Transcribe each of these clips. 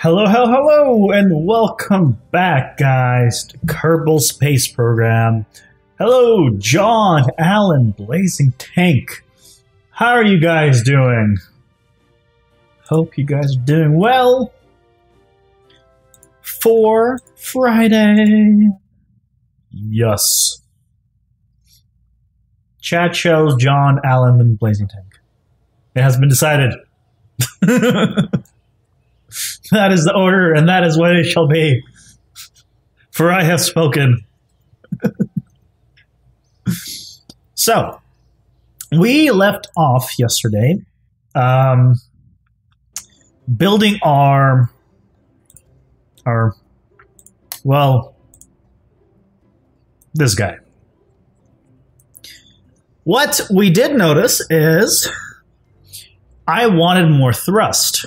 Hello, hello, hello, and welcome back, guys, to Kerbal Space Program. Hello, John, Alan, Blazing Tank. How are you guys doing? Hope you guys are doing well for Friday. Yes. Chat shows John, Alan, and Blazing Tank. It has been decided. That is the order, and that is what it shall be. For I have spoken. So, we left off yesterday building well, this guy. What we did notice is I wanted more thrust.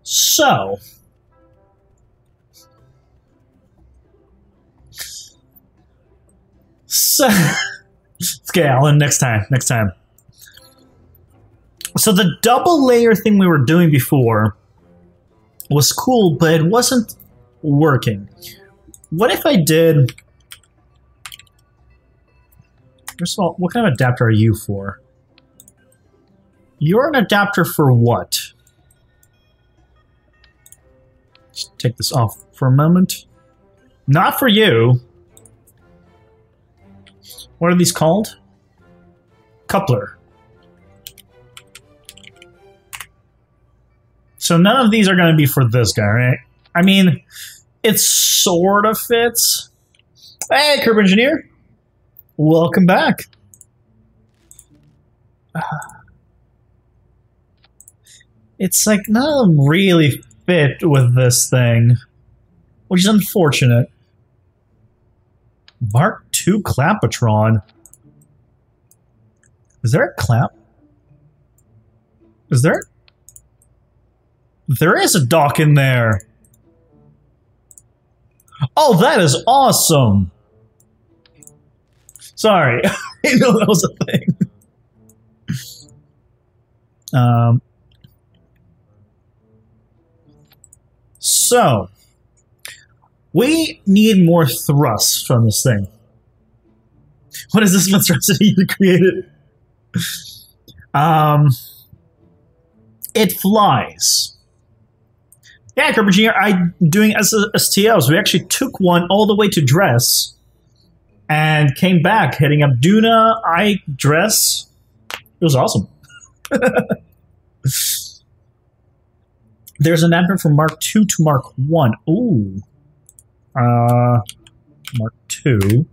So okay, Alan, next time. So the double layer thing we were doing before was cool, but it wasn't working. What if I did... First of all, what kind of adapter are you for? You're an adapter for what? Let's take this off for a moment. Not for you. What are these called? Coupler. So none of these are going to be for this guy, right? I mean, it sort of fits. Hey, Kerbal Engineer. Welcome back. It's like none of them really fit with this thing, which is unfortunate. Mark II Clampatron. Is there a clamp? Is there? There is a dock in there. Oh, that is awesome. Sorry, I didn't know that was a thing. So, we need more thrust from this thing. What is this monstrosity you created? It flies. Yeah, Kerbal Engineer, I'm doing STLs. We actually took one all the way to Dress. And came back, heading up Duna, Dress. It was awesome. There's an adapter from Mark II to Mark I. Ooh. Mark II.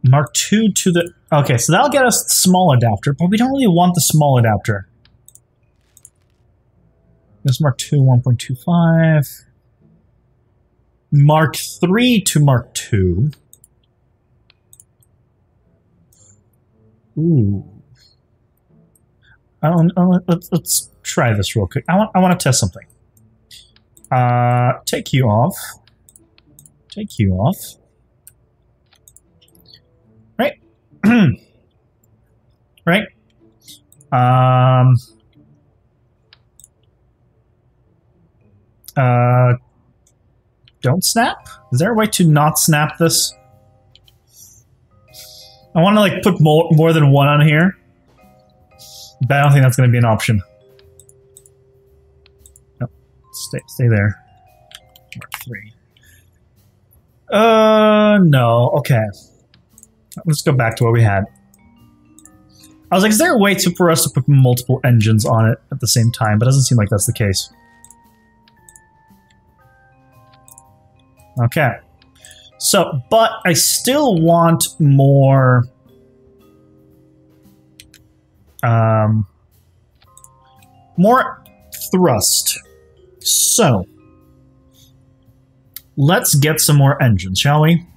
Mark II to the... Okay, so that'll get us the small adapter, but we don't really want the small adapter. This Mark II 1.25. Mark III to Mark II. Ooh. Let's try this real quick. I want to test something. Take you off. Take you off. Right. Right. Don't snap? Is there a way to not snap this? I want to like put more than one on here, but I don't think that's going to be an option. No, stay there. Mark III. No. Okay. Let's go back to what we had. I was like, is there a way for us to put multiple engines on it at the same time? But it doesn't seem like that's the case. Okay, so, but I still want more, more thrust. So, let's get some more engines, shall we?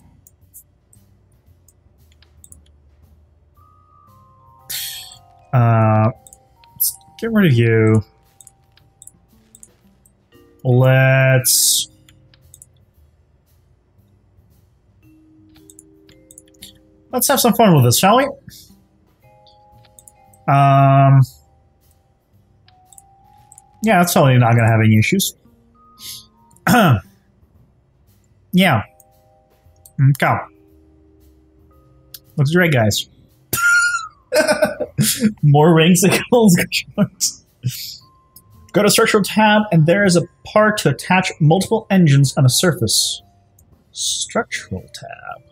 Let's get rid of you. Let's have some fun with this, shall we? Yeah, that's totally not gonna have any issues. Yeah. Okay. Looks great, guys. More rings and goals. Go to Structural tab, and there is a part to attach multiple engines on a surface. Structural tab.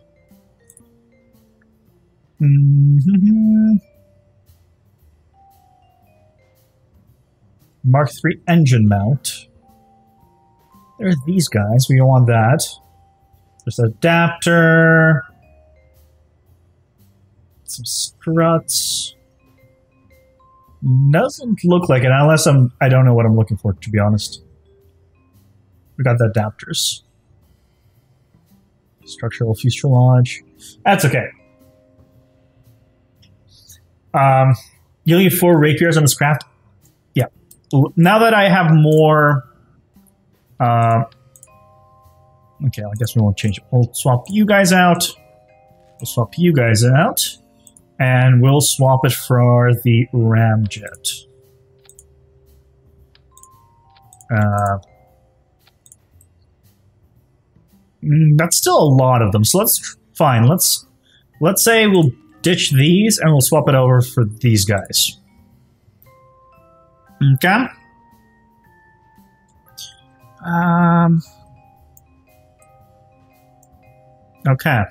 Mark III engine mount. There are these guys. We don't want that. There's an adapter. Some struts. Doesn't look like it, unless I don't know what I'm looking for, to be honest. We got the adapters. Structural fuselage. That's okay. You need 4 rapiers on this craft. Yeah. Now that I have more... okay, I guess we won't change it. We'll swap you guys out. We'll swap you guys out. And we'll swap it for the ramjet. That's still a lot of them, so fine. Let's say we'll ditch these and we'll swap it over for these guys. Okay. Okay.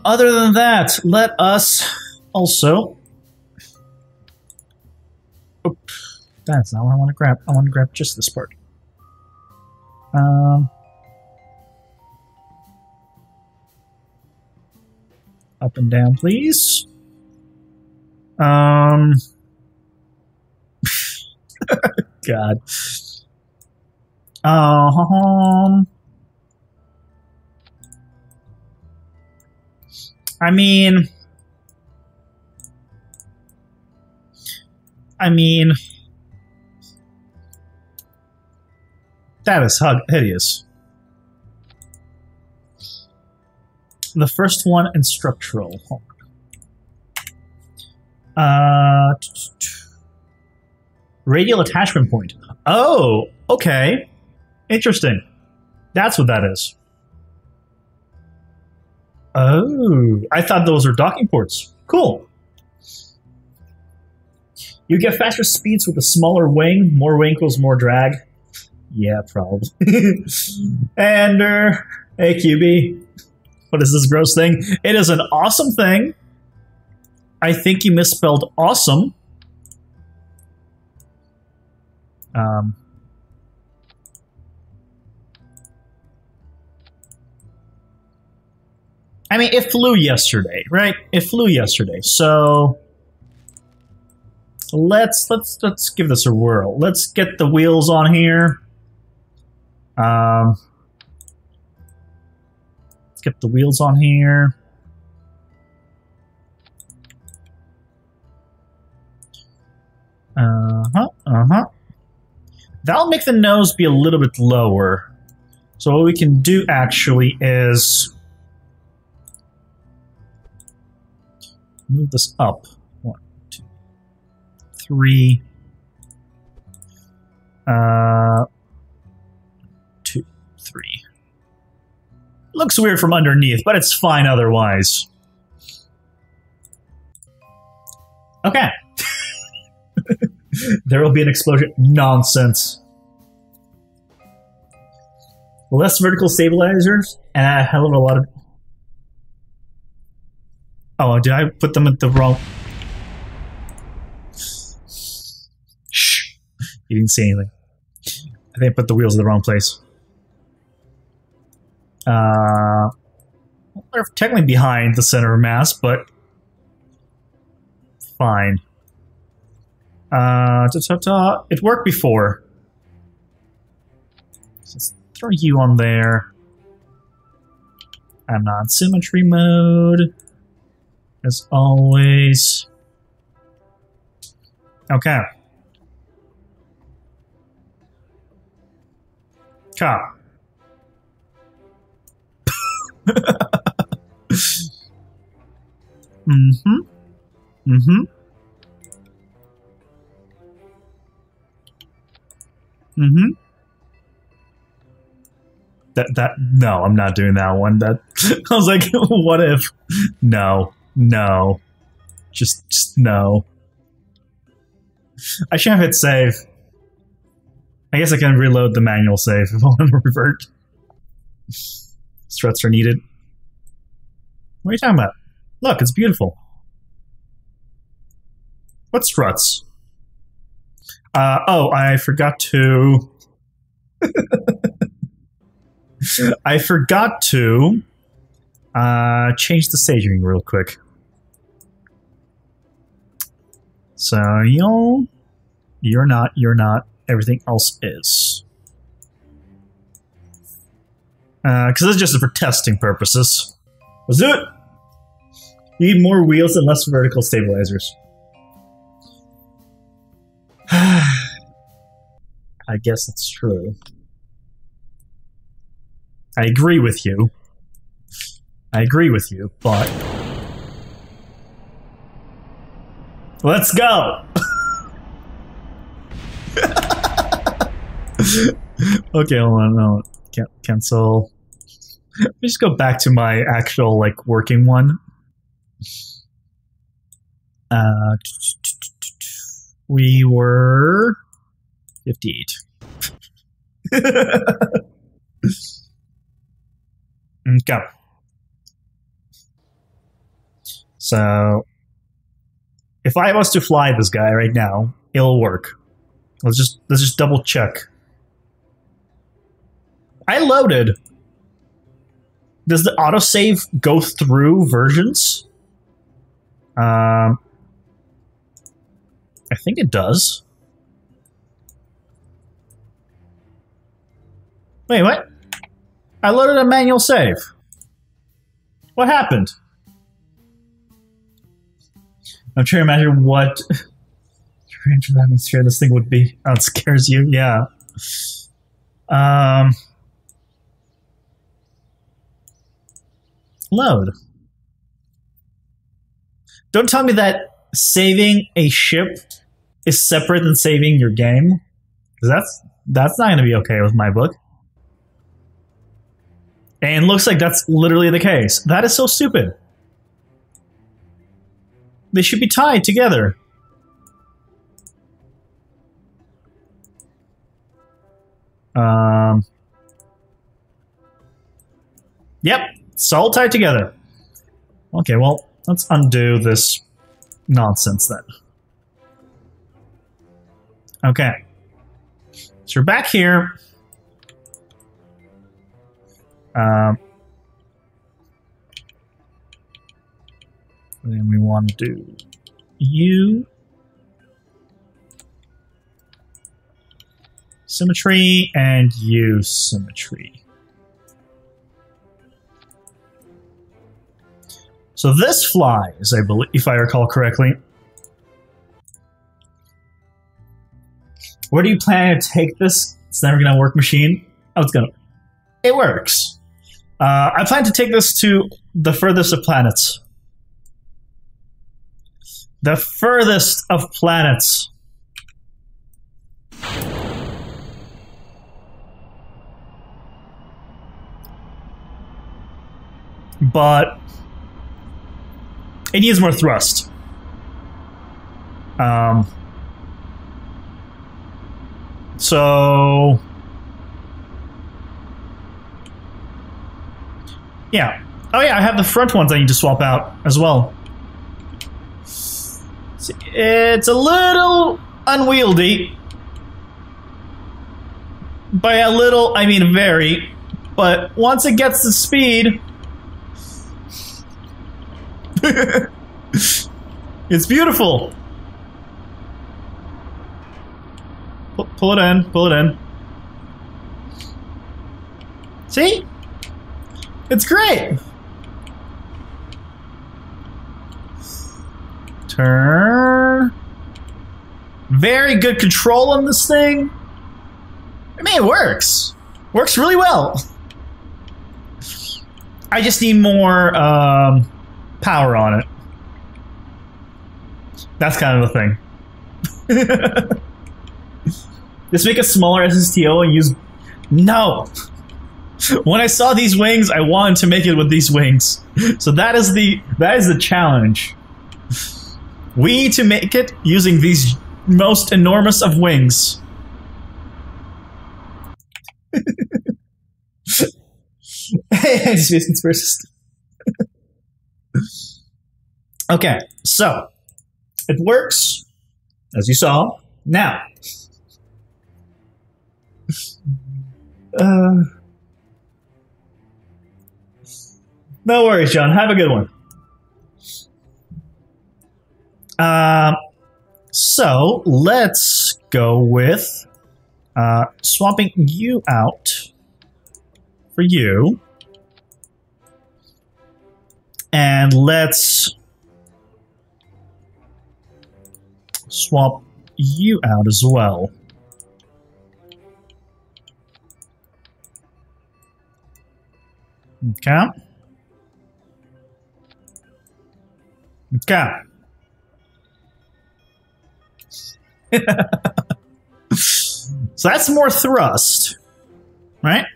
Other than that, let us also... Oh, that's not what I want to grab. I want to grab just this part. Up and down, please. God. I mean, that is hideous. The first one in structural. Radial attachment point. Oh, okay. Interesting. That's what that is. Oh, I thought those were docking ports. Cool. You get faster speeds with a smaller wing. More wing equals more drag. Yeah, probably. And, hey, QB. What is this gross thing? It is an awesome thing. I think you misspelled awesome. I mean, it flew yesterday, right? It flew yesterday, so let's give this a whirl. Let's get the wheels on here. Let's get the wheels on here. That'll make the nose be a little bit lower. So what we can do actually is move this up. 1, 2, 3. 2, 3. Looks weird from underneath, but it's fine otherwise. Okay. There will be an explosion. Nonsense. Less vertical stabilizers, and a hell of a lot of... Oh, did I put them at the wrong... Shh. You didn't say anything. I think I put the wheels in the wrong place. They're technically behind the center of mass, but... Fine. It worked before. Let's throw you on there. I'm not symmetry mode. As always. Okay. Cop. Mm-hmm. Mm-hmm. Mm-hmm. No, I'm not doing that one. That I was like, what if? No, no, just no. I shouldn't have hit save. I guess I can reload the manual save if I want to revert. Struts are needed. What are you talking about? Look, it's beautiful. What struts? Oh, I forgot to... I forgot to change the staging real quick. So, you're not, everything else is. Because this is just for testing purposes. Let's do it! You need more wheels and less vertical stabilizers. I guess that's true. I agree with you. But... let's go! Okay, hold on, no. Cancel. Let me just go back to my actual, like, working one. We were 58. Okay. So, if I was to fly this guy right now, it'll work. Let's just double check. I loaded. Does the autosave go through versions? I think it does. Wait, what? I loaded a manual save. What happened? I'm trying to imagine what strange atmosphere this thing would be. Oh, it scares you? Yeah. Load. Don't tell me that saving a ship is separate than saving your game. Because that's not going to be okay with my book. And looks like that's literally the case. That is so stupid. They should be tied together. Yep, it's all tied together. Okay, well, let's undo this nonsense then. Okay. So we're back here. Then we want to do U. Symmetry and U symmetry. So this flies, I believe, if I recall correctly. Where do you plan to take this? It's never gonna work, machine. Oh, it's gonna. It works. I plan to take this to the furthest of planets. The furthest of planets. But it needs more thrust. So yeah. Oh yeah, I have the front ones I need to swap out as well. It's a little unwieldy. By a little, I mean very. But once it gets to speed, it's beautiful. Pull it in, pull it in. See? It's great. Turn. Very good control on this thing. I mean, it works. Works really well. I just need more power on it. That's kind of the thing. Just make a smaller SSTO and use... No! When I saw these wings, I wanted to make it with these wings. So that is the challenge. We need to make it using these most enormous of wings. Hey, space conspiracy. Okay, so it works, as you saw. Now, no worries, John. Have a good one. So let's go with swapping you out for you, and let's swap you out as well. Okay. Okay. So that's more thrust, right?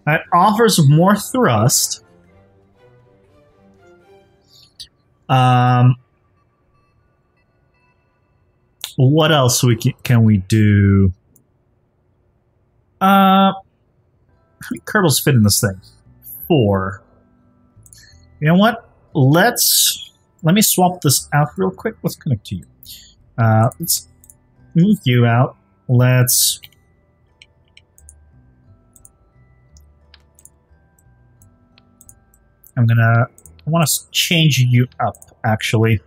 That offers more thrust. What else can we do? How many Kerbals fit in this thing? 4. You know what? Let me swap this out real quick. Let's connect to you. Let's move you out. I want to change you up, actually.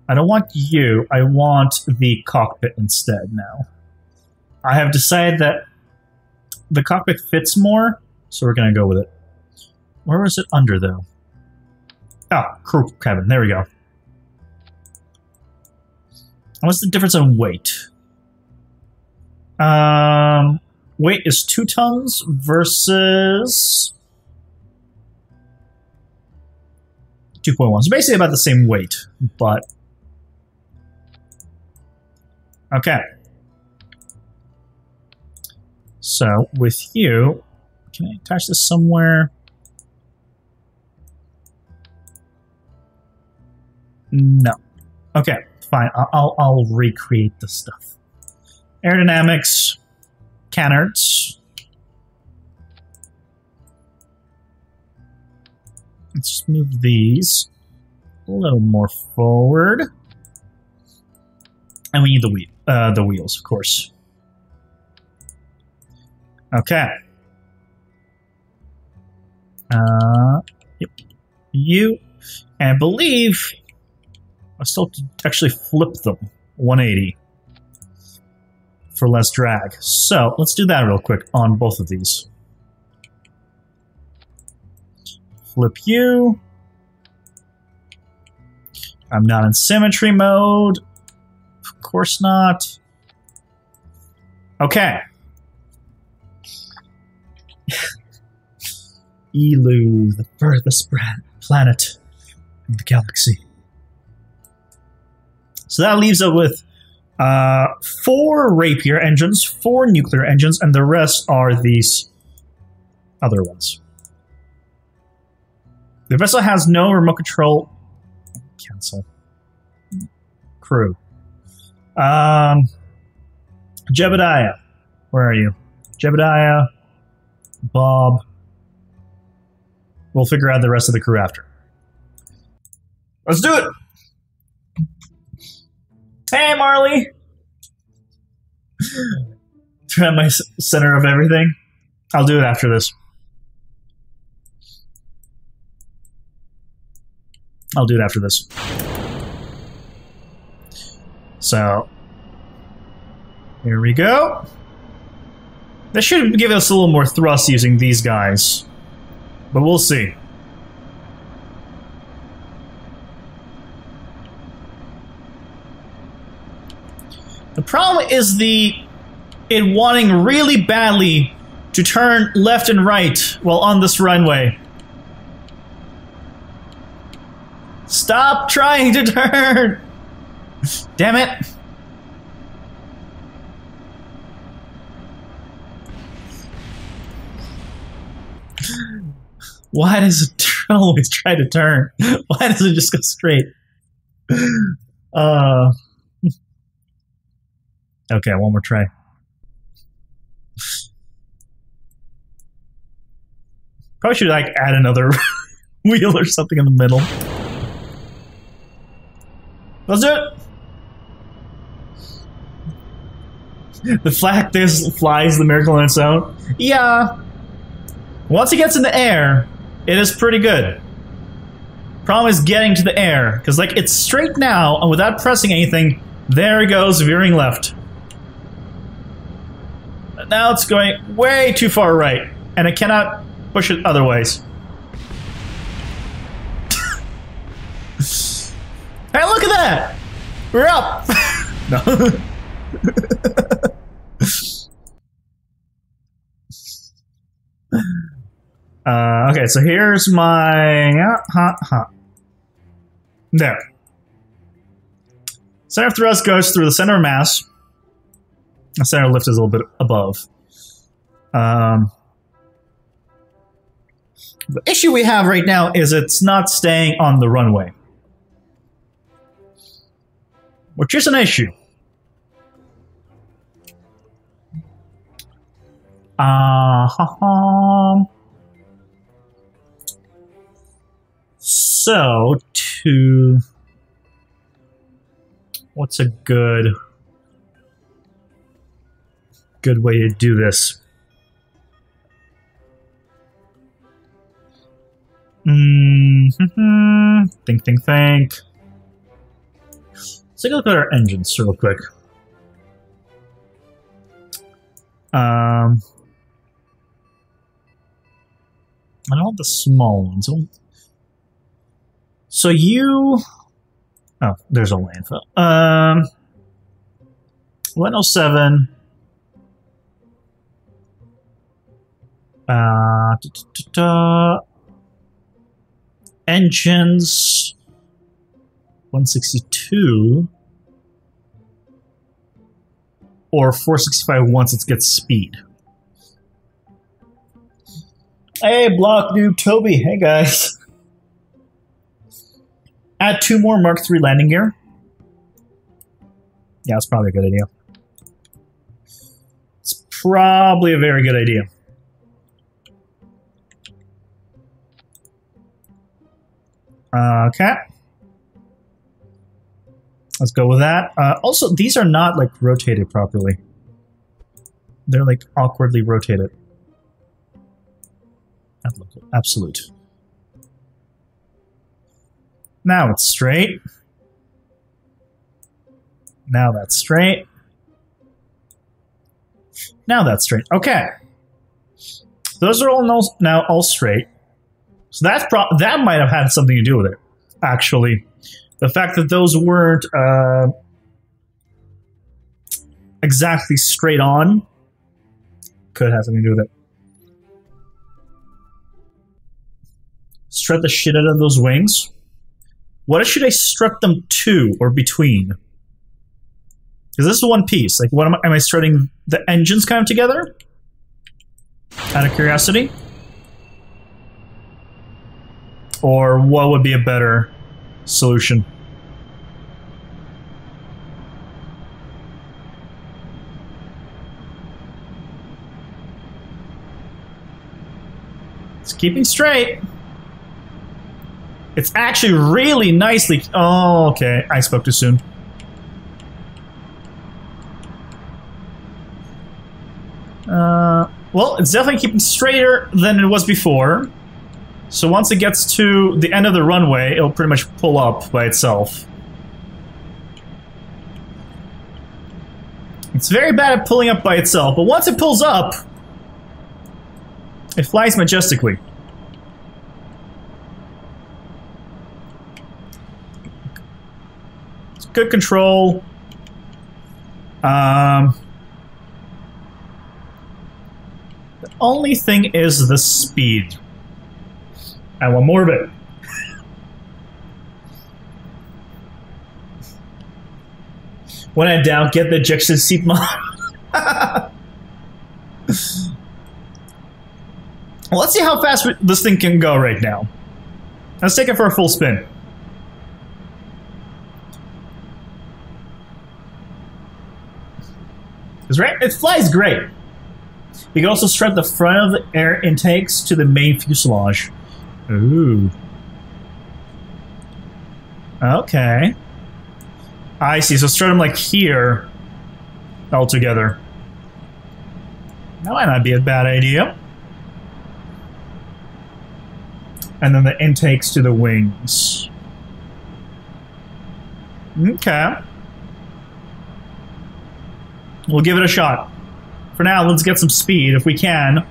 I don't want you. I want the cockpit instead now. I have decided that the cockpit fits more, so we're going to go with it. Where was it under, though? Oh, crew cabin. There we go. What's the difference in weight? Weight is 2 tons versus 2.1. So basically about the same weight, but... Okay. So, with you, can I attach this somewhere? No. Okay, fine. I'll recreate the stuff. Aerodynamics, canards. Let's move these a little more forward. And we need the wheels, of course. Okay. Yep. You, and I believe I still have to actually flip them 180 for less drag. So let's do that real quick on both of these. Flip you. I'm not in symmetry mode. Of course not. Okay. Elu, the furthest planet in the galaxy. So that leaves us with 4 Rapier engines, 4 nuclear engines, and the rest are these other ones. The vessel has no remote control. Cancel. Crew. Jebediah. Where are you? Jebediah. Bob. We'll figure out the rest of the crew after. Let's do it! Hey, Marley! Try my center of everything. I'll do it after this. I'll do it after this. So, here we go. That should give us a little more thrust using these guys. But we'll see. The problem is it wanting really badly to turn left and right while on this runway. Stop trying to turn! Damn it! Why does it always try to turn? Why does it just go straight? Okay, one more try. Probably should like add another wheel or something in the middle. Let's do it! The flag flies the miracle on its own. Yeah. Once it gets in the air, it is pretty good. Problem is getting to the air, because like it's straight now, and without pressing anything, there it goes, veering left. But now it's going way too far right, and it cannot push it otherwise. Hey, look at that! We're up! No. Okay, so here's my... There. Center of thrust goes through the center of mass. The center of lift is a little bit above. The issue we have right now is it's not staying on the runway. Which is an issue. So, what's a good way to do this? Think. Let's take a look at our engines real quick. I don't want the small ones. So you... Oh, there's only info. 107. Engines. 162. Or 465 once it gets speed. Hey, Block Noob Toby. Hey, guys. Add 2 more Mark III landing gear. Yeah, that's probably a good idea. It's probably a very good idea. Okay. Let's go with that. Also, these are not, like, rotated properly. They're, like, awkwardly rotated. Absolute. Now it's straight. Now that's straight. Now that's straight. Okay. Those are all now all straight. So that might have had something to do with it, actually. The fact that those weren't exactly straight on could have something to do with it. Strut the shit out of those wings. What should I strut them to or between? Because this is one piece. Like, what am I strutting the engines kind of together? Out of curiosity? Or what would be a better solution? It's keeping straight. It's actually really nicely... Oh, okay. I spoke too soon. Well, it's definitely keeping straighter than it was before. So once it gets to the end of the runway, it'll pretty much pull up by itself. It's very bad at pulling up by itself, but once it pulls up, it flies majestically. It's good control. The only thing is the speed. I want more of it. When in doubt, get the ejection seat mod. Well, let's see how fast this thing can go right now. Let's take it for a full spin. It flies great. You can also strap the front of the air intakes to the main fuselage. Ooh. Okay. I see. So strut them like here all together. That might not be a bad idea. And then the intakes to the wings. Okay. We'll give it a shot. For now, let's get some speed if we can.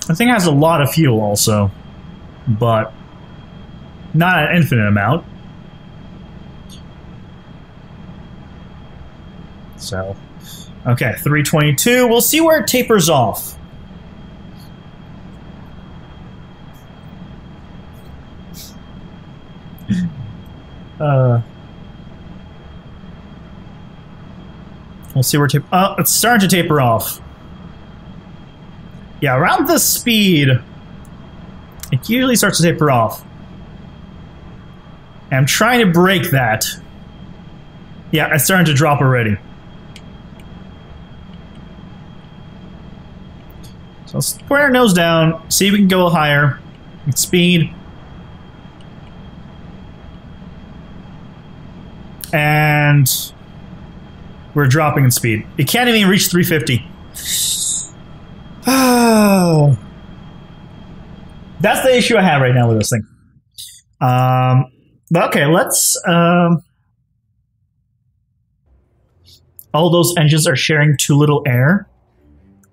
The thing has a lot of fuel also, but not an infinite amount. So, okay, 322. We'll see where it tapers off. We'll see where it's starting to taper off. Yeah, around this speed, it usually starts to taper off. And I'm trying to break that. Yeah, it's starting to drop already. So let's point our nose down, see if we can go higher. Speed. And we're dropping in speed. It can't even reach 350. Oh. That's the issue I have right now with this thing. But okay, let's... all those engines are sharing too little air.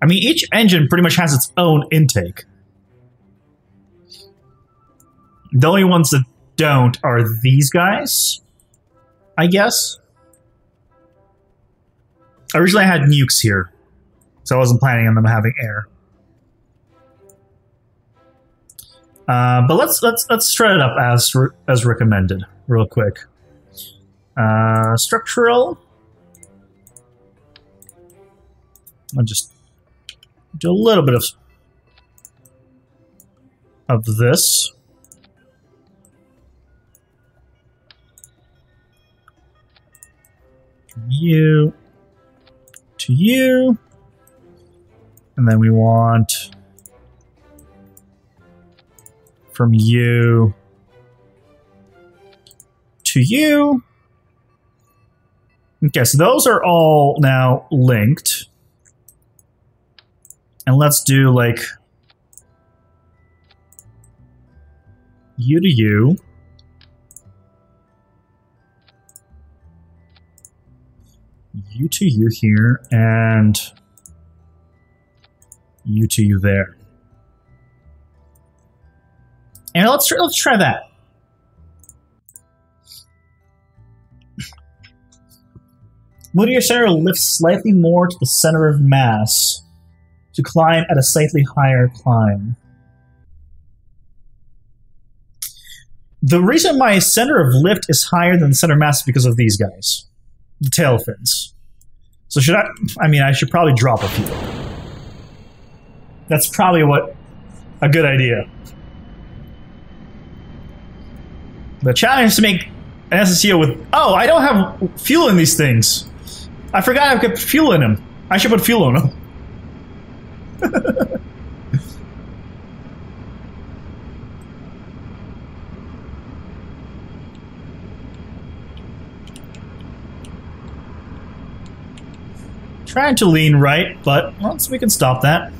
I mean, each engine pretty much has its own intake. The only ones that don't are these guys, I guess. Originally I had nukes here, so I wasn't planning on them having air. But let's strut it up as recommended, real quick. Structural. I'll just do a little bit of this. You to you, and then we want from you to you. Okay, so those are all now linked. And let's do like you to you. You to you here, and you to you there. And let's try that. Move your center lift slightly more to the center of mass to climb at a slightly higher climb. The reason my center of lift is higher than the center of mass is because of these guys. The tail fins. So should I mean, I should probably drop a few. That's probably a good idea. The challenge is to make an SSCO with... Oh, I don't have fuel in these things. I forgot I put fuel in them. I should put fuel in them. Trying to lean right, but once we can stop that.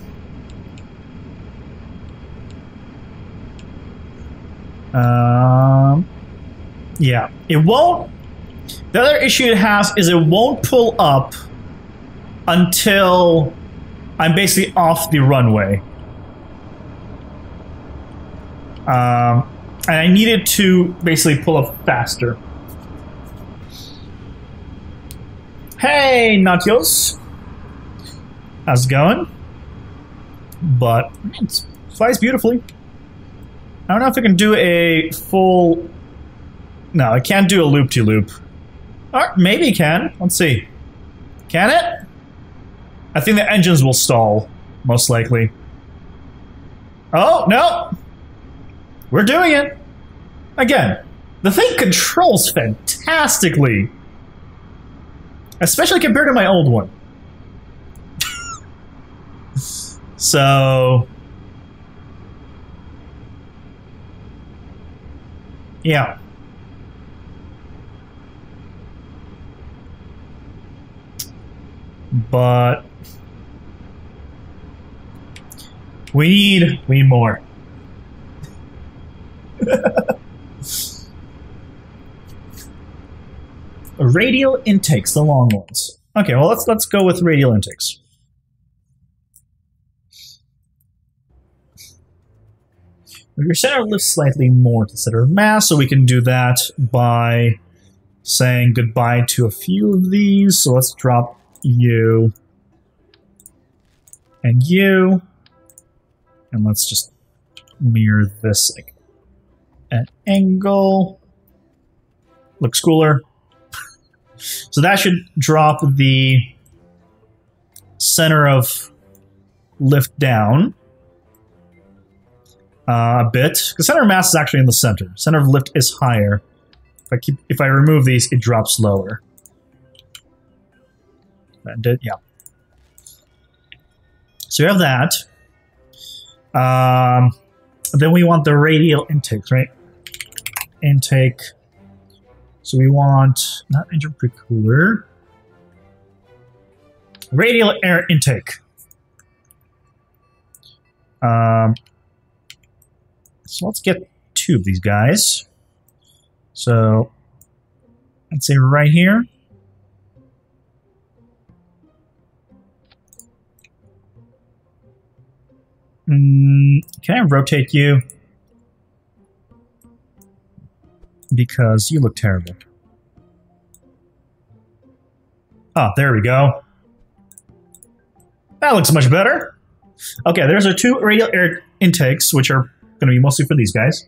Yeah, it won't. The other issue it has is it won't pull up until I'm basically off the runway. And I needed to basically pull up faster. Hey, Natios. How's it going? But it flies beautifully. I don't know if I can do a full... No, I can't do a loop-de-loop. Or maybe it can. Let's see. Can it? I think the engines will stall, most likely. Oh, no! We're doing it! Again, the thing controls fantastically. Especially compared to my old one. So... yeah. But... we need more. Radial intakes, the long ones. Okay, well let's go with radial intakes. Your center lifts slightly more to the center of mass, so we can do that by saying goodbye to a few of these. So let's drop you and you, and let's just mirror this like at angle. Looks cooler. So that should drop the center of lift down a bit. The center of mass is actually in the center. Center of lift is higher. If I remove these, it drops lower. That did, yeah. So you have that. Then we want the radial intakes, right? Intake. So we want, not engine pre-cooler, radial air intake. So let's get two of these guys. So let's say right here. Can I rotate you? Because you look terrible. Oh, there we go. That looks much better. Okay, there's our two radial air intakes, which are going to be mostly for these guys.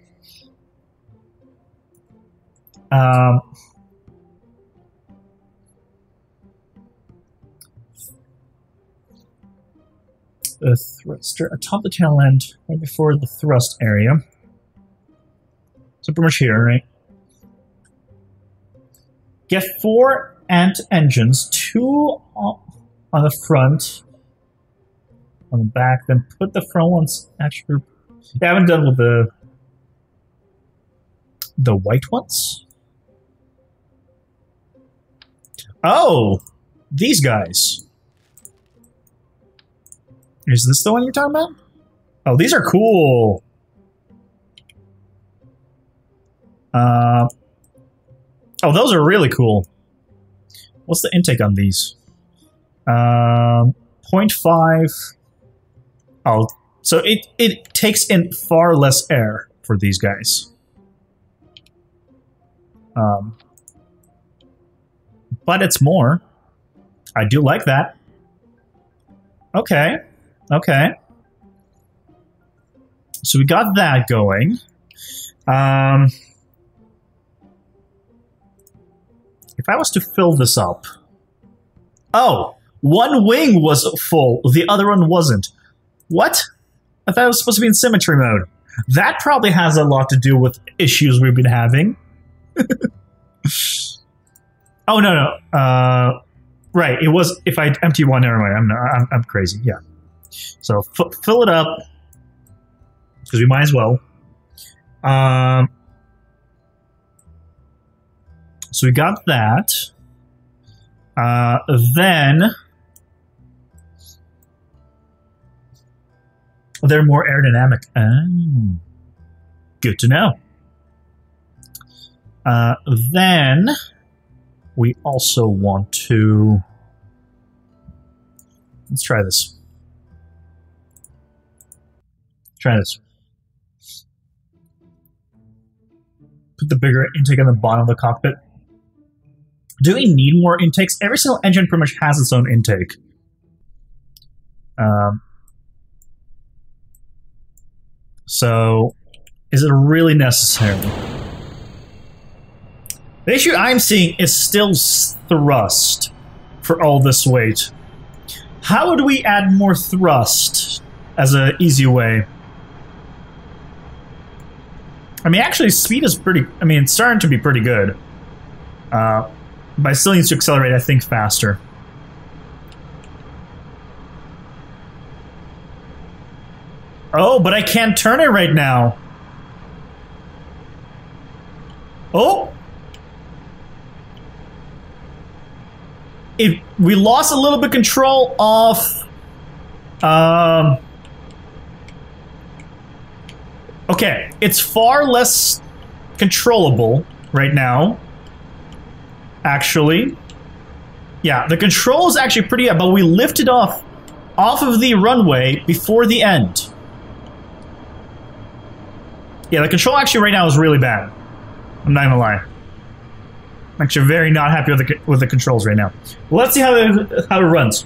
The thruster atop the tail end, right before the thrust area. So pretty much here, right? Get 4 ant engines, 2 on the front, on the back, then put the front ones actually. Yeah, I haven't done with the white ones. Oh, these guys. Is this the one you're talking about? Oh, these are cool. Oh, those are really cool. What's the intake on these? 0.5. Oh, so it takes in far less air for these guys. But it's more. I do like that. Okay. Okay. So we got that going. If I was to fill this up... Oh! One wing was full, the other one wasn't. What? I thought it was supposed to be in symmetry mode. That probably has a lot to do with issues we've been having. Oh, no. Right, it was... If I empty one, never mind. I'm crazy, yeah. So, fill it up. Because we might as well. So we got that. Then... they're more aerodynamic. Good to know. Then... we also want to... let's try this. Try this. Put the bigger intake on the bottom of the cockpit. Do we need more intakes? Every single engine pretty much has its own intake. So, is it really necessary? The issue I'm seeing is still thrust for all this weight. How would we add more thrust as an easy way? I mean, actually, speed is pretty... I mean, it's starting to be pretty good. But I still need to accelerate, I think, faster. Oh, but I can't turn it right now. Oh! We lost a little bit control of... Okay, it's far less controllable right now. Actually. Yeah, the control is actually pretty good, but we lifted off of the runway before the end. Yeah, the control actually right now is really bad. I'm not gonna lie. I'm actually very not happy with the controls right now. Well, let's see how it runs.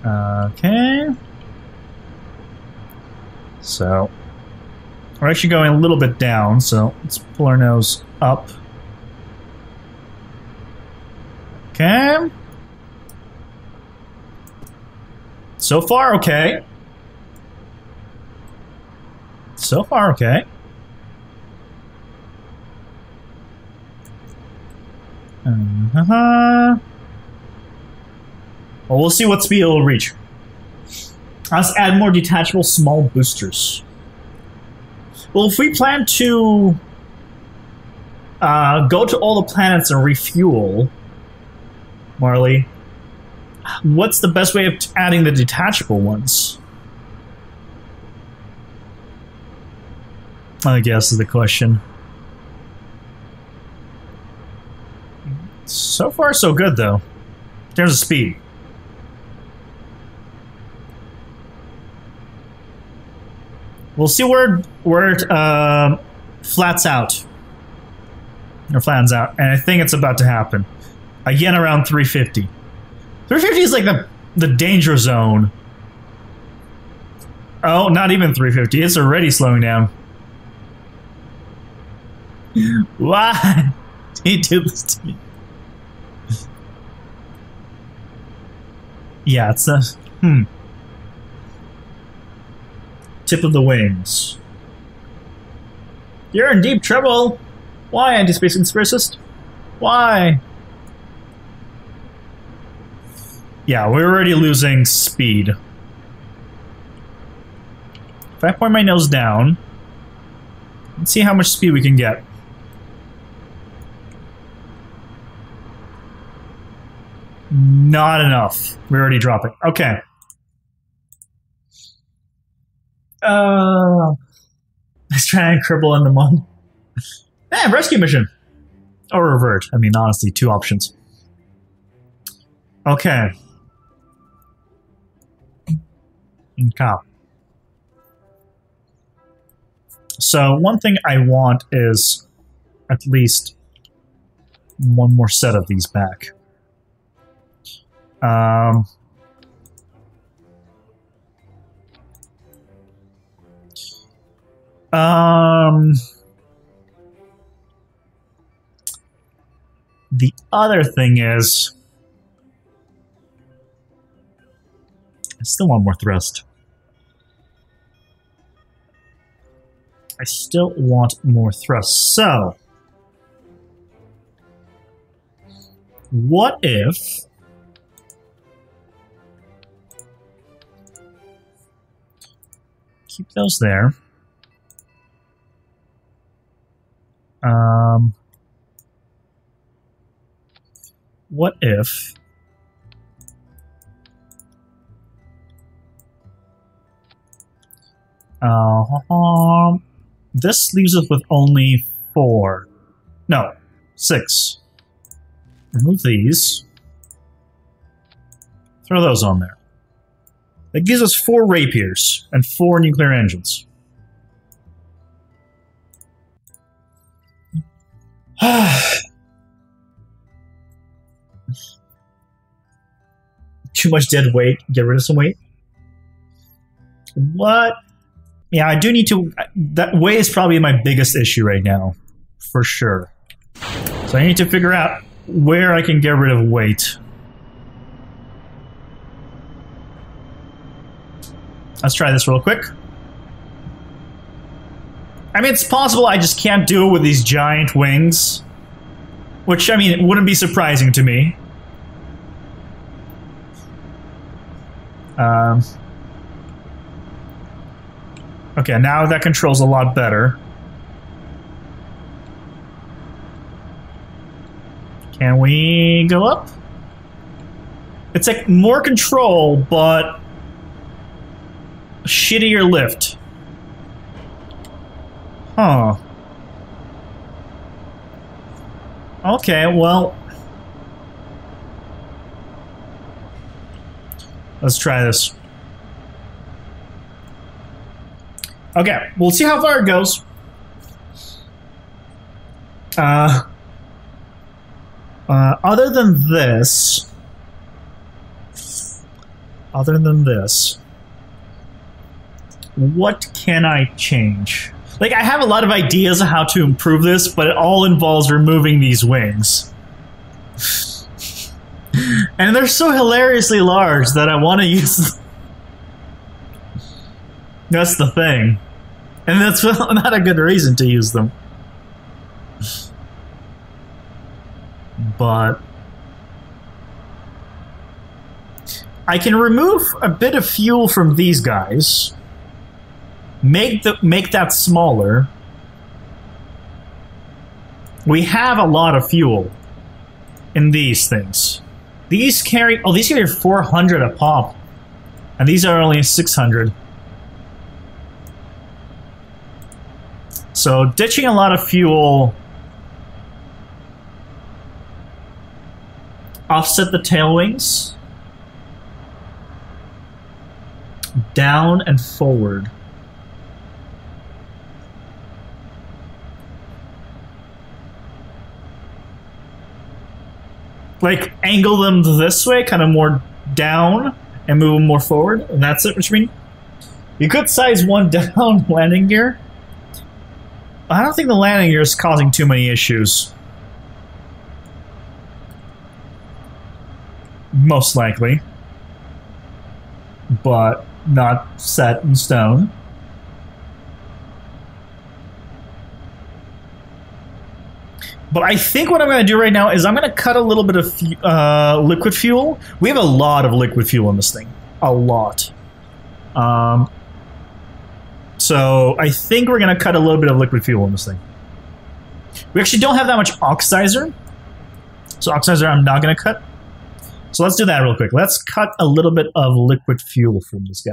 Okay. So we're actually going a little bit down, so let's pull our nose up. Okay. So far, okay. So far, okay. Well, we'll see what speed it'll reach. Let's add more detachable small boosters. Well, if we plan to go to all the planets and refuel, Marley, what's the best way of adding the detachable ones? I guess is the question. So far, so good, though. In terms of speed. We'll see where it flats out. Or flattens out. And I think it's about to happen. Again, around 350. 350 is like the danger zone. Oh, not even 350. It's already slowing down. Why did he do this to me? Yeah, it's a... Tip of the wings. You're in deep trouble! Why, anti-space conspiracist? Why? Yeah, we're already losing speed. If I point my nose down, let's see how much speed we can get. Not enough. We're already dropping. Okay. Let's try and Kerbal in the mud. Eh, rescue mission. Or revert. I mean, honestly, two options. Okay. Okay. So, one thing I want is at least one more set of these back. The other thing is, I still want more thrust. I still want more thrust. So, what if keep those there? What if this leaves us with only 4. No, 6. Remove these. Throw those on there. That gives us 4 rapiers and 4 nuclear engines. Too much dead weight. Get rid of some weight. What? Yeah, I do need to... That weight is probably my biggest issue right now. For sure. So I need to figure out where I can get rid of weight. Let's try this real quick. I mean, it's possible I just can't do it with these giant wings. Which, I mean, it wouldn't be surprising to me. Okay, now that controls a lot better. Can we go up? It's like more control, but shittier lift. Huh. Okay, well... Let's try this. Okay, we'll see how far it goes. Other than this... What can I change? Like, I have a lot of ideas on how to improve this, but it all involves removing these wings. And they're so hilariously large that I want to use them. That's the thing. And that's not a good reason to use them. But I can remove a bit of fuel from these guys. Make that smaller. We have a lot of fuel in these things. These carry 400 a pop, and these are only 600. So ditching a lot of fuel. Offset the tail wings. Down and forward. Like, angle them this way, kind of more down, and move them more forward, and that's it, what you mean? You could size one down landing gear. I don't think the landing gear is causing too many issues. Most likely. But not set in stone. But I think what I'm going to do right now is I'm going to cut a little bit of liquid fuel. We have a lot of liquid fuel in this thing. A lot. So I think we're going to cut a little bit of liquid fuel in this thing. We actually don't have that much oxidizer. So oxidizer I'm not going to cut. So let's do that real quick. Let's cut a little bit of liquid fuel from this guy.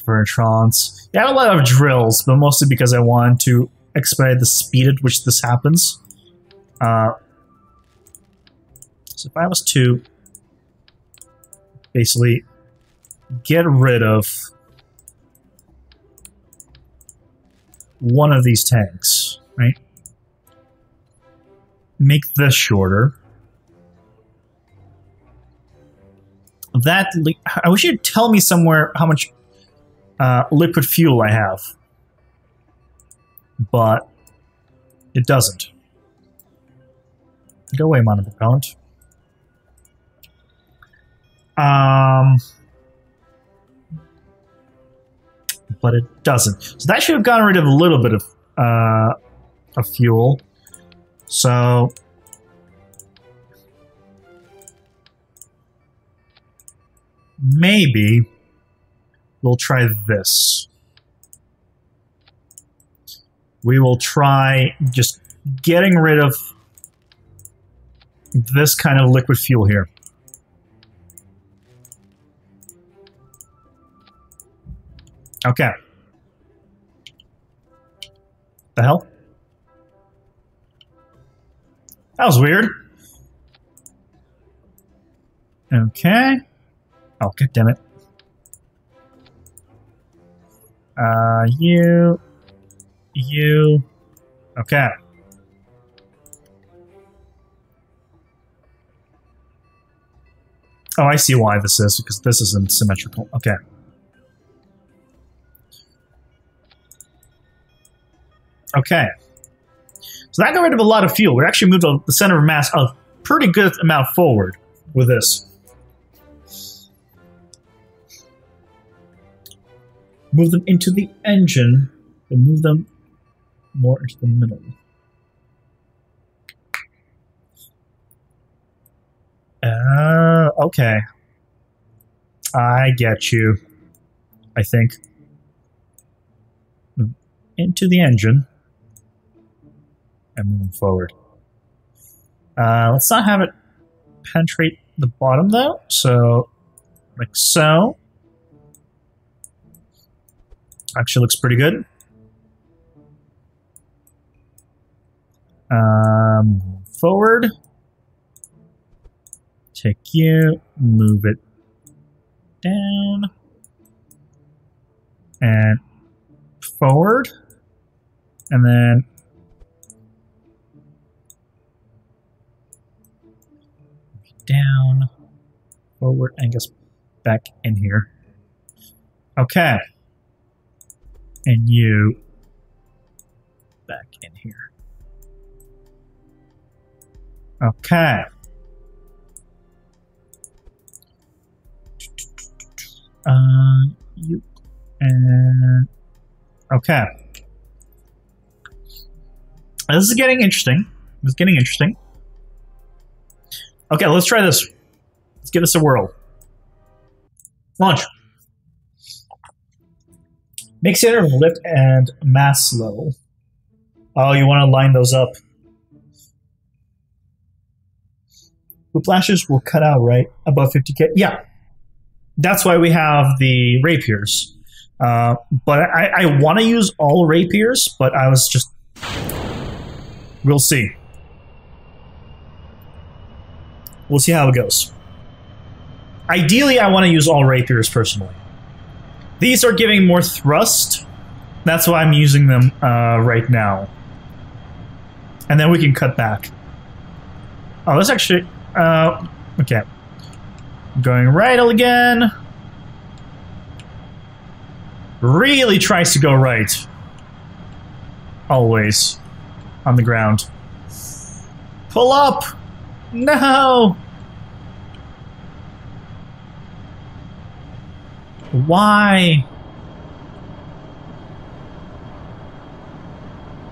Vertrons. Yeah, I have a lot of drills, but mostly because I want to expedite the speed at which this happens. So if I was to basically get rid of one of these tanks, right? Make this shorter. That I wish you'd tell me somewhere how much liquid fuel I have, but it doesn't. Go away, monopropellant. But it doesn't. So that should have gotten rid of a little bit of fuel. So maybe we'll try this. We will try just getting rid of this kind of liquid fuel here. Okay. The hell? That was weird. Okay. Oh, god damn it. You you. Okay. Oh, I see why this is, because this isn't symmetrical. Okay. Okay. So that got rid of a lot of fuel. We actually moved the center of mass a pretty good amount forward with this. Move them into the engine, and move them more into the middle. Okay. I get you. I think. Move into the engine. And move forward. Let's not have it penetrate the bottom, though. So, like so. Actually looks pretty good. Forward. Take you, move it down, and forward, and then down, forward, and guess back in here. Okay. And you back in here. Okay. You and okay. This is getting interesting. It's getting interesting. Okay, let's try this. Let's give this a whirl. Launch. Make center of lift and mass level. Oh, you want to line those up. Whiplashes will cut out right above 50k. Yeah. That's why we have the rapiers. But I want to use all rapiers, but I was just... We'll see. We'll see how it goes. Ideally, I want to use all rapiers personally. These are giving more thrust. That's why I'm using them right now. And then we can cut back. Oh, that's actually... okay. Going right again. Really tries to go right. Always. On the ground. Pull up! No! Why?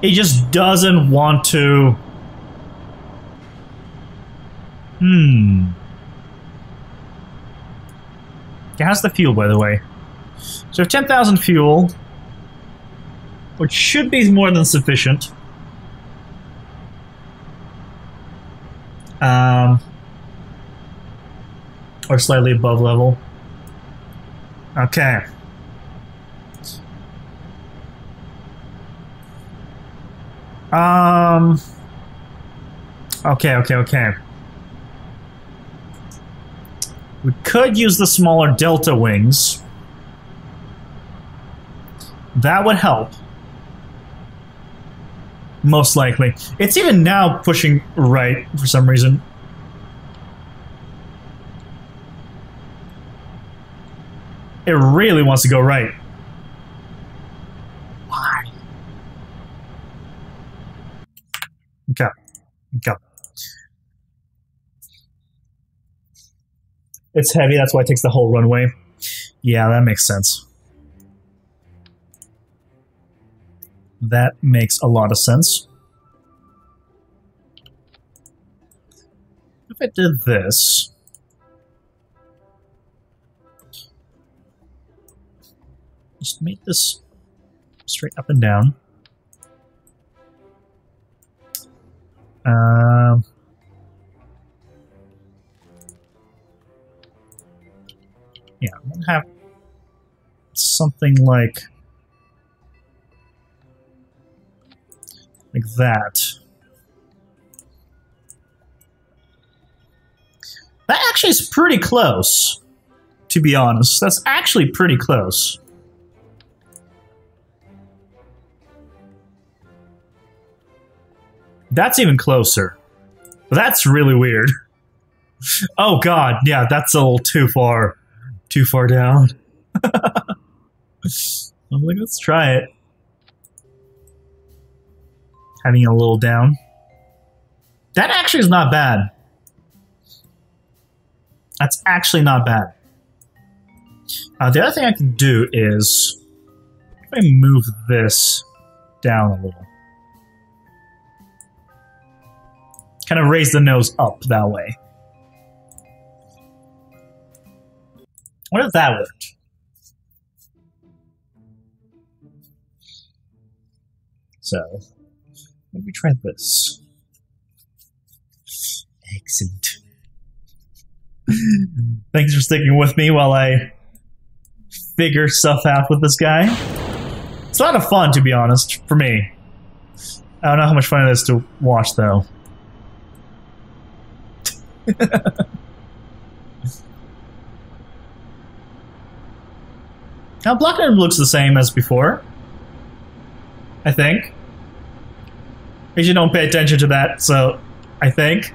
It just doesn't want to. How's the fuel, by the way? So 10,000 fuel, which should be more than sufficient. Or slightly above level. Okay. Okay. We could use the smaller delta wings. That would help. Most likely. It's even now pushing right for some reason. It really wants to go right. Why? Okay. It's heavy, that's why it takes the whole runway. Yeah, that makes sense. That makes a lot of sense. If I did this... Just make this straight up and down. Yeah, I'm gonna have something like that. That actually is pretty close, to be honest. That's actually pretty close. That's even closer. That's really weird. Oh god, yeah, that's a little too far down. I'm like, let's try it. Having a little down. That actually is not bad. That's actually not bad. The other thing I can do is if I move this down a little. Kind of raise the nose up that way. What if that worked? So, let me try this. Excellent. Thanks for sticking with me while I figure stuff out with this guy. It's a lot of fun, to be honest, for me. I don't know how much fun it is to watch, though. Now, Blockhead looks the same as before. I think. I usually don't pay attention to that, so I think.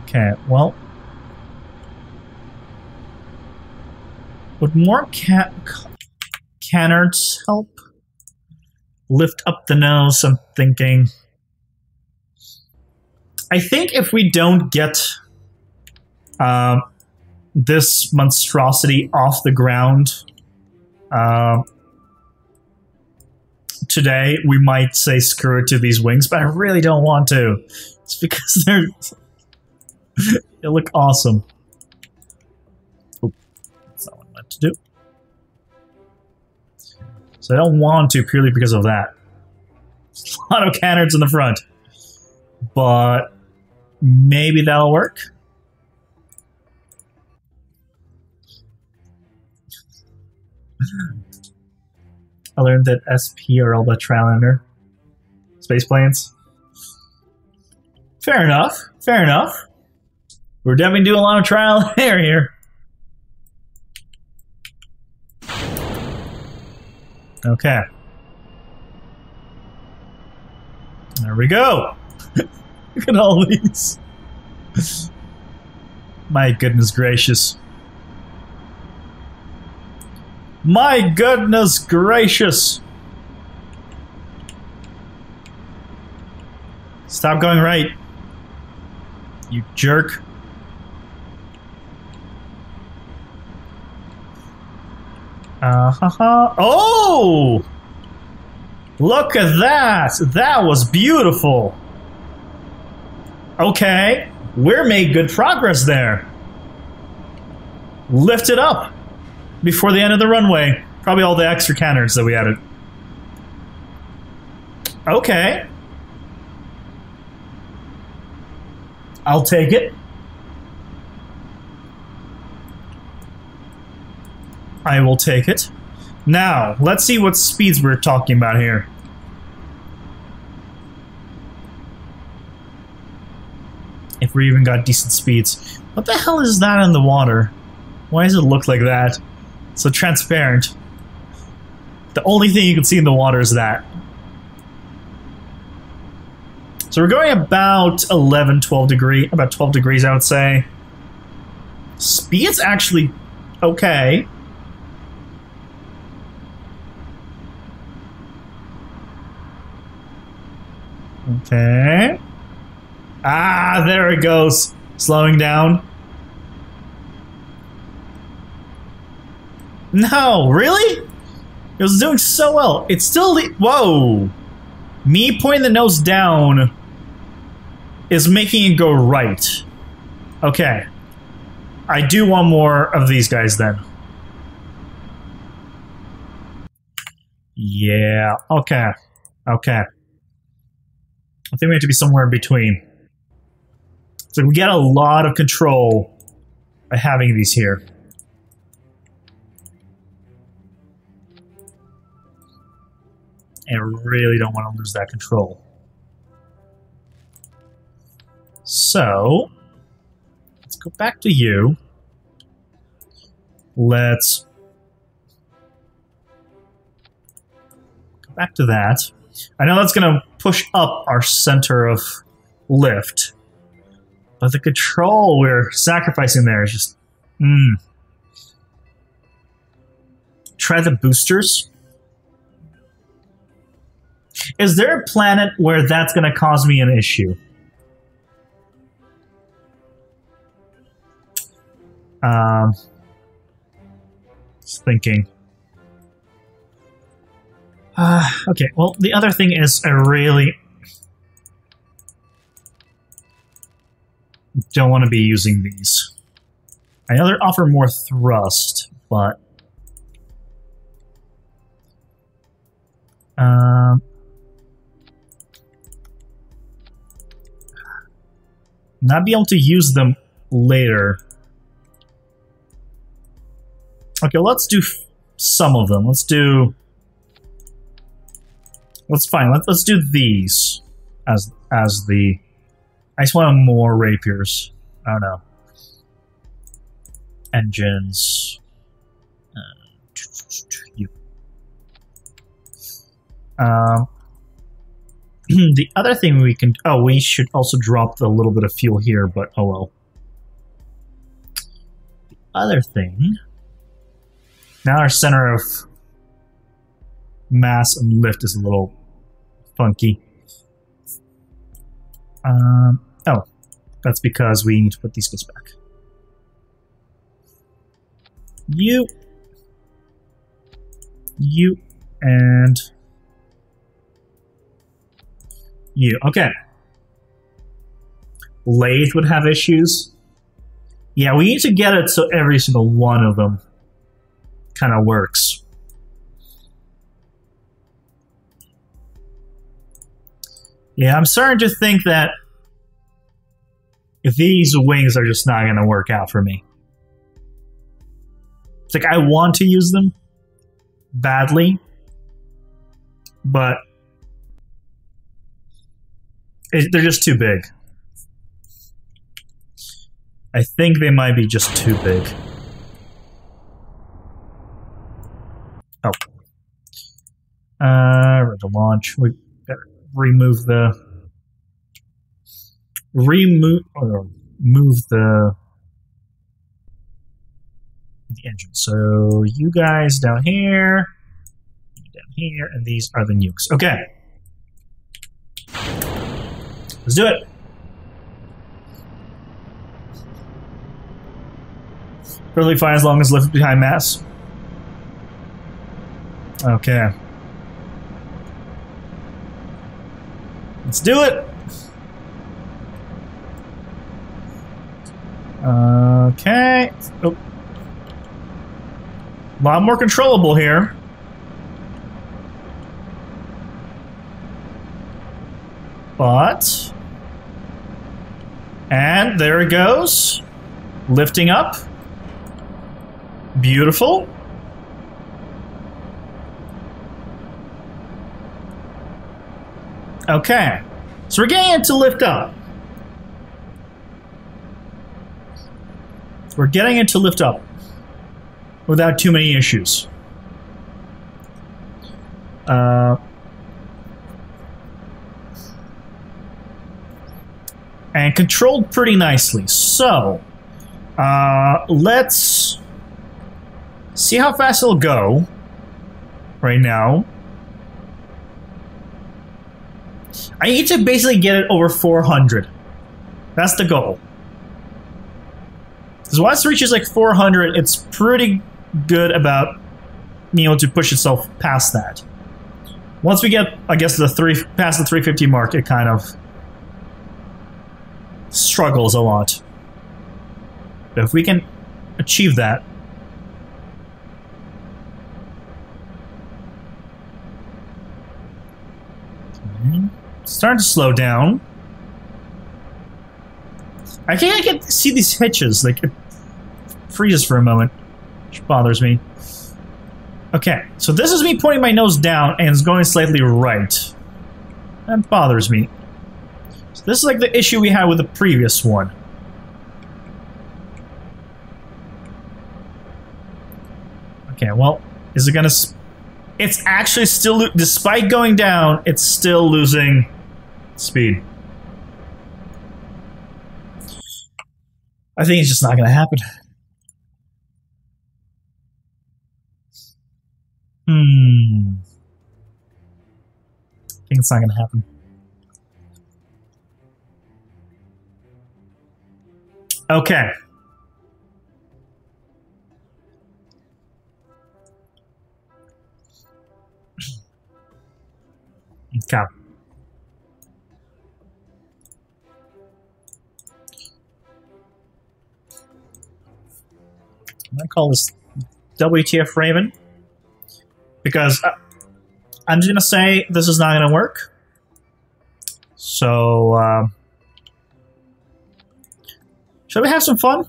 Okay, well. Would more canards help? Lift up the nose, I'm thinking. I think if we don't get this monstrosity off the ground today, we might say screw it to these wings, but I really don't want to. It's because they're... they look awesome. Oh, that's not what I meant to do. So I don't want to purely because of that. There's a lot of canards in the front. But maybe that'll work. I learned that SP are all about Trilander. Space planes. Fair enough. Fair enough. We're definitely doing a lot of trial and error here. Okay. There we go. Look at all these. My goodness gracious. My goodness gracious. Stop going right. You jerk. Oh! Look at that! That was beautiful! Okay, we're made good progress there. Lift it up before the end of the runway. Probably all the extra canards that we added. Okay. I'll take it. I will take it. Now, let's see what speeds we're talking about here. If we even got decent speeds. What the hell is that in the water? Why does it look like that? So transparent. The only thing you can see in the water is that. So we're going about 11, 12 degrees. About 12 degrees, I would say. Speed's actually okay. Okay. Ah, there it goes. Slowing down. No, really? It was doing so well. It's still... Whoa. Me pointing the nose down is making it go right. Okay. I do want more of these guys then. Yeah. Okay. Okay. I think we have to be somewhere in between. So we get a lot of control by having these here. And I really don't want to lose that control. So, let's go back to you. Let's Go back to that. I know that's going to push up our center of lift. But the control we're sacrificing there is just... Try the boosters. Is there a planet where that's going to cause me an issue? Just thinking. Okay, well, the other thing is I really don't want to be using these. I know they offer more thrust, but... not be able to use them later. Okay, let's do some of them. Let's do... Let's fine. Let's do these as the... I just want more rapiers. I don't know. Engines. The other thing we can... Oh, we should also drop the little bit of fuel here, but oh well. The other thing... Now our center of mass and lift is a little funky. Oh, that's because we need to put these guys back. You, and you. Okay. Lathe would have issues. Yeah, we need to get it so every single one of them kind of works. Yeah, I'm starting to think that these wings are just not going to work out for me. It's like I want to use them badly, but they're just too big. I think they might be just too big. Oh. We're to launch. We better remove the... move the engine. So you guys down here, and these are the nukes. Okay. Let's do it. Perfectly fine as long as left behind mass. Okay. Let's do it. Okay. Oh. A lot more controllable here. But... And there it goes. Lifting up. Beautiful. Okay. So we're getting it to lift up. We're getting it to lift up without too many issues. And controlled pretty nicely. So, let's see how fast it'll go right now. I need to basically get it over 400. That's the goal. Because once it reaches like 400, it's pretty good about being able to push itself past that. Once we get, I guess, past the 350 mark, it kind of struggles a lot. But if we can achieve that, it's starting to slow down. I can't see these hitches. Like, it freezes for a moment, which bothers me. Okay, so this is me pointing my nose down and it's going slightly right. That bothers me. So this is like the issue we had with the previous one. Okay, well, is it gonna... It's actually still, despite going down, it's still losing speed. I think it's just not going to happen. I think it's not going to happen. Okay. Okay. I'm going to call this WTF Raven. Because I'm just going to say this is not going to work. So, shall we have some fun?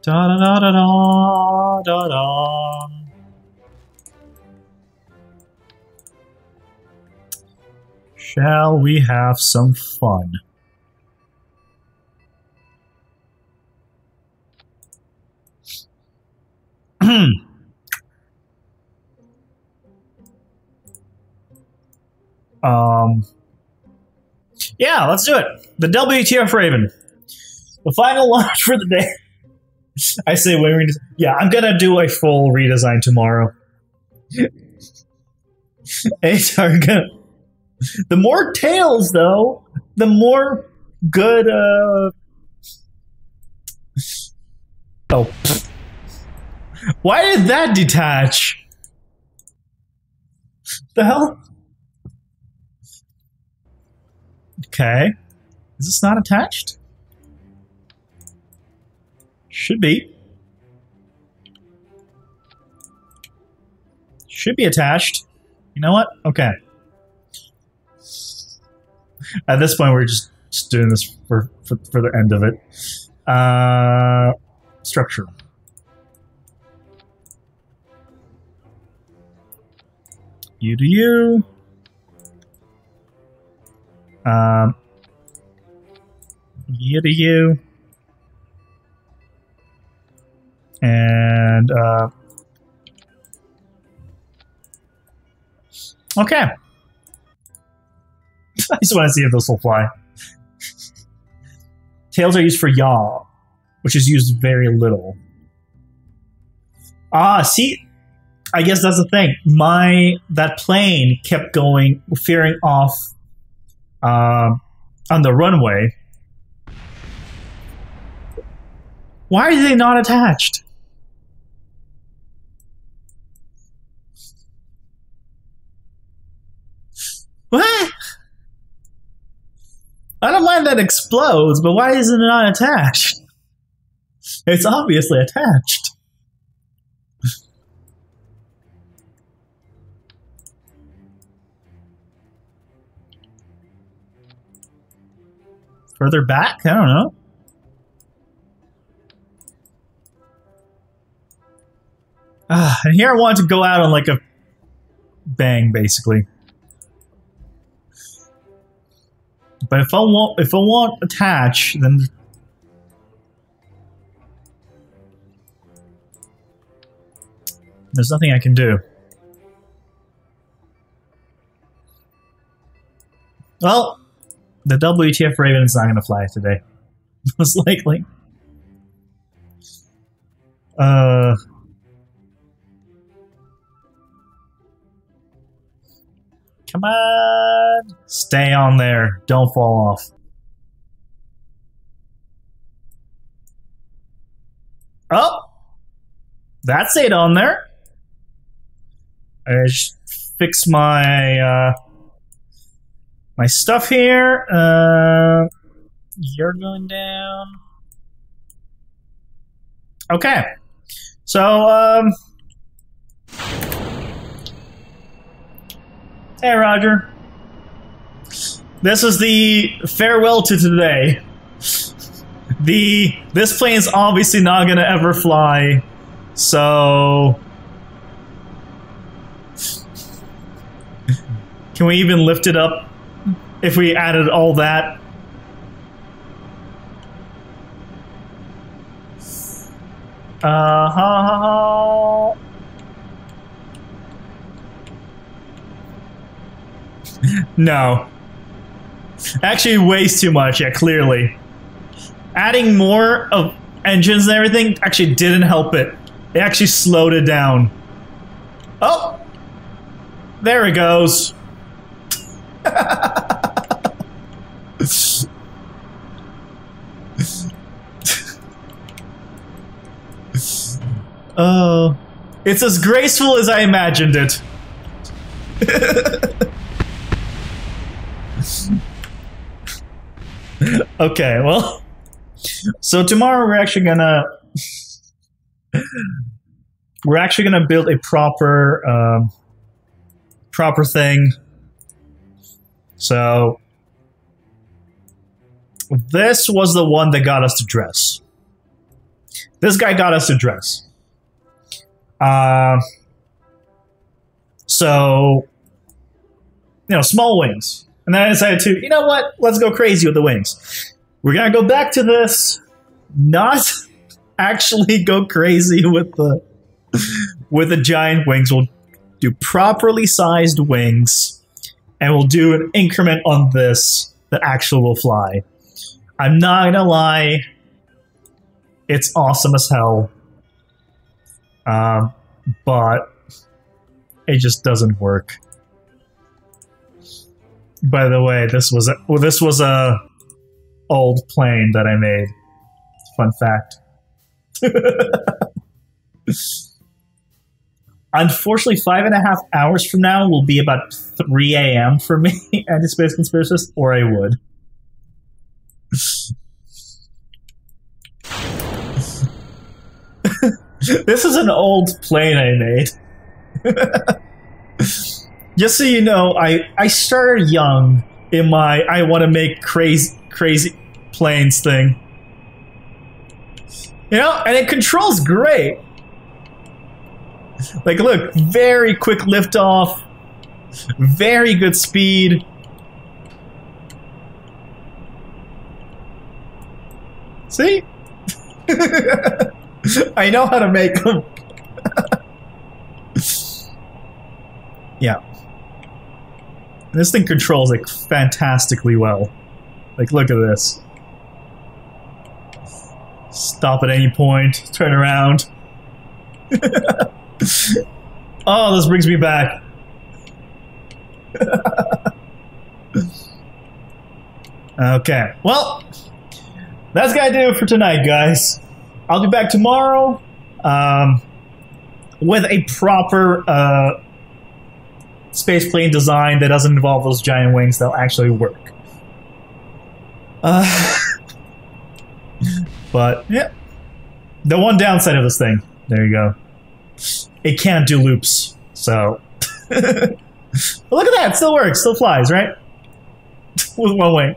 Da da da da da da da. Shall we have some fun? Yeah, let's do it. The WTF Raven. The final launch for the day. I say when we yeah, I'm gonna do a full redesign tomorrow. The more tails, though, the more good. Oh, why did that detach? The hell? Okay, is this not attached? Should be. Should be attached. You know what? Okay. At this point, we're just doing this for the end of it. Structure. You do you. You do you. And, okay. I just want to see if this will fly. Tails are used for yaw, which is used very little. Ah, see, I guess that's the thing. That plane kept going, veering off on the runway. Why are they not attached? What? I don't mind that it explodes, but why isn't it not attached? It's obviously attached. Further back? I don't know. And here I want to go out on like a bang, basically. But if I won't attach, then there's nothing I can do. Well, the WTF Raven is not going to fly today, most likely. Come on! Stay on there. Don't fall off. Oh! That stayed on there. I just fix my my stuff here. You're going down. Okay. So, hey, Roger. This is the farewell to today. This plane's obviously not gonna ever fly, so can we even lift it up if we added all that? Uh-huh. No. Actually, weighs too much, yeah, clearly. Adding more of engines and everything actually didn't help it. It actually slowed it down. Oh! There it goes. Oh. It's as graceful as I imagined it. Okay, well, so tomorrow we're actually gonna build a proper thing. So this was the one that got us to dress. This guy got us to dress. So you know, small wings. And then I decided to, you know what? Let's go crazy with the wings. We're gonna go back to this, not actually go crazy with the giant wings. We'll do properly sized wings, and we'll do an increment on this that actually will fly. I'm not gonna lie, it's awesome as hell, but it just doesn't work. By the way, this was a old plane that I made. Fun fact. Unfortunately, 5.5 hours from now will be about 3 a.m. for me, Anti-Space Conspiracist, or I would. This is an old plane I made. Just so you know, I started young in my I want to make crazy planes thing. You know, and it controls great. Like, look, very quick liftoff, very good speed. See? I know how to make them. Yeah. This thing controls like fantastically well. Like, look at this. Stop at any point, turn around. Oh, this brings me back. Okay, well, that's gonna do it for tonight, guys. I'll be back tomorrow with a proper space plane design that doesn't involve those giant wings that'll actually work. But yeah, the one downside of this thing, there you go, it can't do loops. So look at that, it still works, still flies, right? With one wing.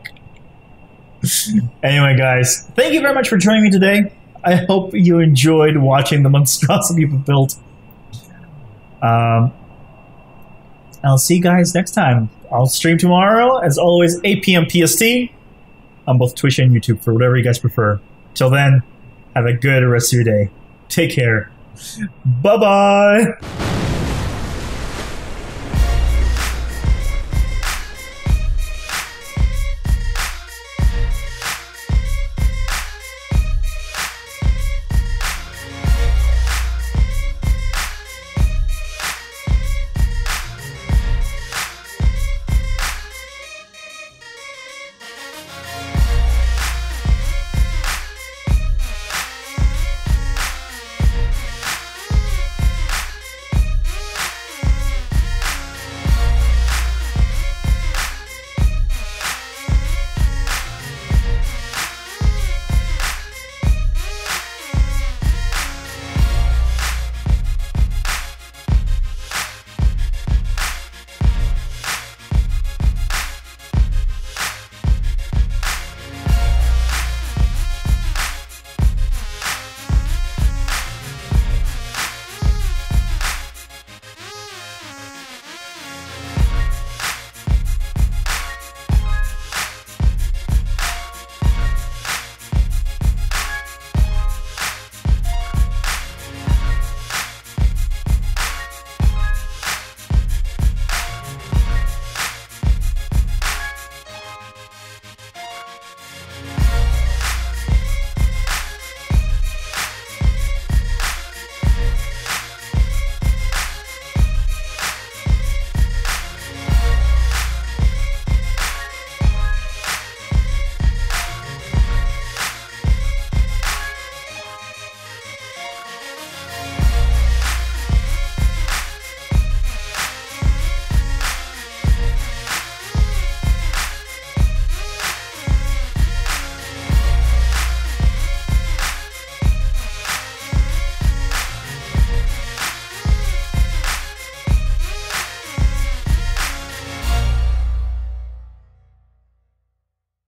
Anyway, guys, thank you very much for joining me today. I hope you enjoyed watching the monstrosity we've built. I'll see you guys next time. I'll stream tomorrow, as always, 8 p.m. PST on both Twitch and YouTube for whatever you guys prefer. Till then, have a good rest of your day. Take care. Bye-bye.